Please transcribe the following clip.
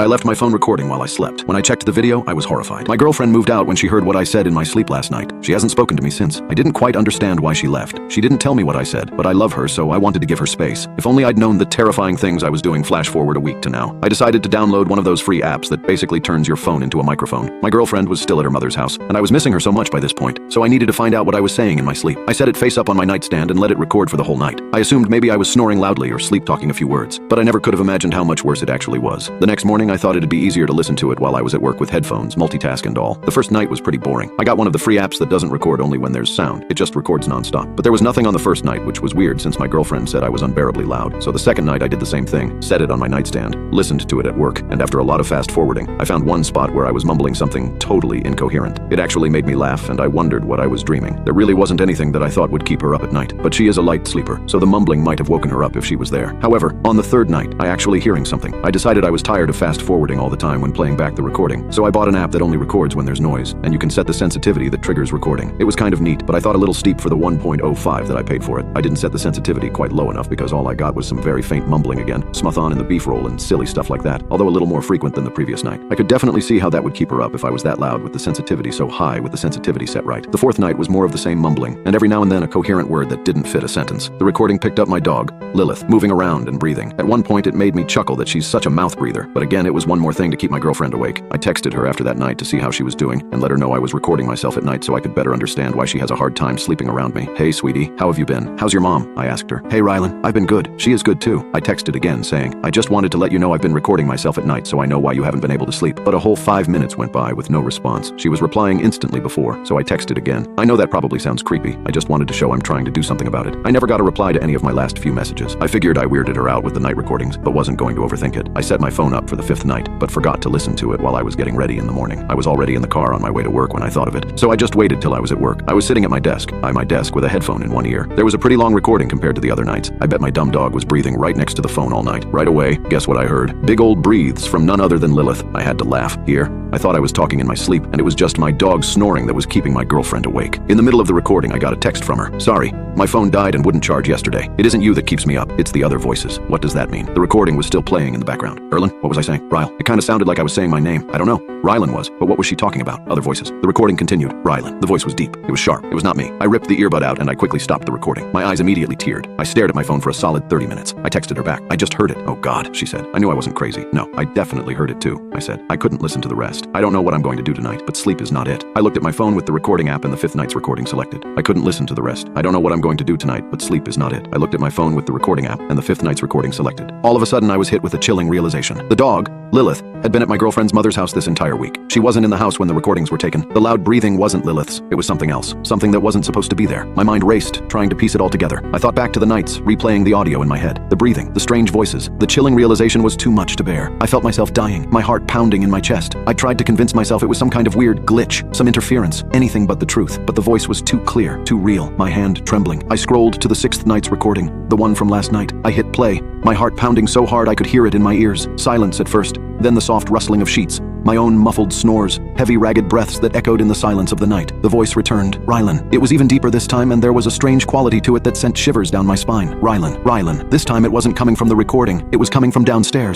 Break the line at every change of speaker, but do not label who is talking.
I left my phone recording while I slept. When I checked the video, I was horrified. My girlfriend moved out when she heard what I said in my sleep last night. She hasn't spoken to me since. I didn't quite understand why she left. She didn't tell me what I said, but I love her, so I wanted to give her space. If only I'd known the terrifying things I was doing flash forward a week to now. I decided to download one of those free apps that basically turns your phone into a microphone. My girlfriend was still at her mother's house, and I was missing her so much by this point, so I needed to find out what I was saying in my sleep. I set it face up on my nightstand and let it record for the whole night. I assumed maybe I was snoring loudly or sleep-talking a few words, but I never could have imagined how much worse it actually was. The next morning, I thought it'd be easier to listen to it while I was at work with headphones, multitask and all. The first night was pretty boring. I got one of the free apps that doesn't record only when there's sound. It just records nonstop. But there was nothing on the first night, which was weird since my girlfriend said I was unbearably loud. So the second night I did the same thing, set it on my nightstand, listened to it at work, and after a lot of fast forwarding, I found one spot where I was mumbling something totally incoherent. It actually made me laugh, and I wondered what I was dreaming. There really wasn't anything that I thought would keep her up at night, but she is a light sleeper, so the mumbling might have woken her up if she was there. However, on the third night, I actually hearing something. I decided I was tired of fast forwarding all the time when playing back the recording, so I bought an app that only records when there's noise, and you can set the sensitivity that triggers recording. It was kind of neat, but I thought a little steep for the 1.05 that I paid for it. I didn't set the sensitivity quite low enough because all I got was some very faint mumbling again, smuth on in the beef roll and silly stuff like that, although a little more frequent than the previous night. I could definitely see how that would keep her up if I was that loud with the sensitivity so high with the sensitivity set right. The fourth night was more of the same mumbling, and every now and then a coherent word that didn't fit a sentence. The recording picked up my dog, Lilith, moving around and breathing. At one point it made me chuckle that she's such a mouth breather, but again it was one more thing to keep my girlfriend awake. I texted her after that night to see how she was doing and let her know I was recording myself at night so I could better understand why she has a hard time sleeping around me. Hey sweetie, how have you been? How's your mom? I asked her. Hey Rylan, I've been good. She is good too. I texted again saying, I just wanted to let you know I've been recording myself at night so I know why you haven't been able to sleep. But a whole 5 minutes went by with no response. She was replying instantly before, so I texted again. I know that probably sounds creepy. I just wanted to show I'm trying to do something about it. I never got a reply to any of my last few messages. I figured I weirded her out with the night recordings, but wasn't going to overthink it. I set my phone up for the fifth night, but forgot to listen to it while I was getting ready in the morning. I was already in the car on my way to work when I thought of it, so I just waited till I was at work. I was sitting at my desk, by my desk with a headphone in one ear. There was a pretty long recording compared to the other nights. I bet my dumb dog was breathing right next to the phone all night. Right away, guess what I heard? Big old breathes from none other than Lilith. I had to laugh. Here, I thought I was talking in my sleep, and it was just my dog snoring that was keeping my girlfriend awake. In the middle of the recording, I got a text from her. Sorry, my phone died and wouldn't charge yesterday. It isn't you that keeps me up, it's the other voices. What does that mean? The recording was still playing in the background. Erlen, what was I saying? Ryle. It kind of sounded like I was saying my name. I don't know. Rylan was, but what was she talking about? Other voices. The recording continued. Rylan. The voice was deep. It was sharp. It was not me. I ripped the earbud out and I quickly stopped the recording. My eyes immediately teared. I stared at my phone for a solid 30 minutes. I texted her back. I just heard it. Oh God, she said. I knew I wasn't crazy. No, I definitely heard it too, I said. I couldn't listen to the rest. I don't know what I'm going to do tonight, but sleep is not it. I looked at my phone with the recording app and the fifth night's recording selected. I couldn't listen to the rest. I don't know what I'm going to do tonight, but sleep is not it. I looked at my phone with the recording app and the fifth night's recording selected. All of a sudden I was hit with a chilling realization. The dog, Lilith, had been at my girlfriend's mother's house this entire week. She wasn't in the house when the recordings were taken. The loud breathing wasn't Lilith's. It was something else. Something that wasn't supposed to be there. My mind raced, trying to piece it all together. I thought back to the nights, replaying the audio in my head. The breathing, the strange voices. The chilling realization was too much to bear. I felt myself dying, my heart pounding in my chest. I tried to convince myself it was some kind of weird glitch, some interference, anything but the truth. But the voice was too clear, too real, my hand trembling. I scrolled to the sixth night's recording, the one from last night. I hit play, my heart pounding so hard I could hear it in my ears. Silence at first, then the soft rustling of sheets. My own muffled snores, heavy ragged breaths that echoed in the silence of the night. The voice returned. Rylan. It was even deeper this time, and there was a strange quality to it that sent shivers down my spine. Rylan. Rylan. This time it wasn't coming from the recording, it was coming from downstairs.